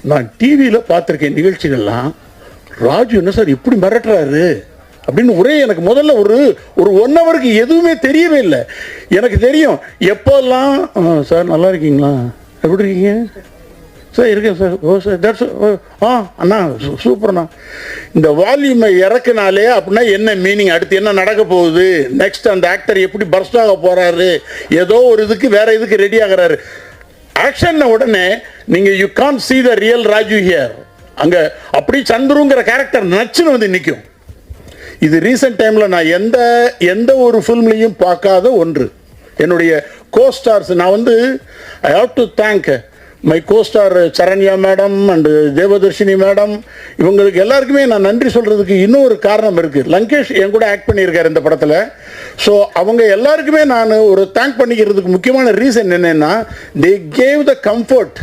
நான் டிவியில் பார்த்துருக்கேன் நிகழ்ச்சிகள்லாம், ராஜு என்ன சார் இப்படி மிரட்டுறாரு அப்படின்னு ஒரே எனக்கு முதல்ல ஒரு 1 ஹவருக்கு எதுவுமே தெரியவே இல்லை. எனக்கு தெரியும் எப்போல்லாம் சார் நல்லா இருக்கீங்களா, எப்படி இருக்கீங்க சார், இருக்கேன் சார், ஓ சார் தட்ஸ் அண்ணா சூப்பர்ண்ணா. இந்த வால்யூமை இறக்குனாலே அப்படின்னா என்ன மீனிங், அடுத்து என்ன நடக்க போகுது, நெக்ஸ்ட் அந்த ஆக்டர் எப்படி பர்ஸ்ட் ஆக போகிறாரு, ஏதோ ஒரு இதுக்கு வேற இதுக்கு ரெடி ஆகிறாரு. ஆக்ஷன் உடனே நீங்கள் you can't see the real Raju here. அங்கே அப்படி சந்துருங்கிற கேரக்டர் நச்சுன்னு வந்து நிற்கும். இது ரீசெண்ட் டைமில் நான் எந்த ஒரு ஃபில்ம்லையும் பார்க்காத ஒன்று. என்னுடைய கோஸ்டார்ஸ் நான் வந்து I have to thank my costar Saranya madam and Devadarshini madam, இவங்களுக்கு எல்லாருக்குமே நான் நன்றி சொல்கிறதுக்கு இன்னும் ஒரு காரணம் இருக்குது. லங்கேஷ் என் கூட ஆக்ட் பண்ணியிருக்கார் இந்த படத்தில். ஸோ அவங்க எல்லாருக்குமே நான் ஒரு தேங்க் பண்ணிக்கிறதுக்கு முக்கியமான ரீசன் என்னென்னா, தே கேவ் த கம்ஃபர்ட்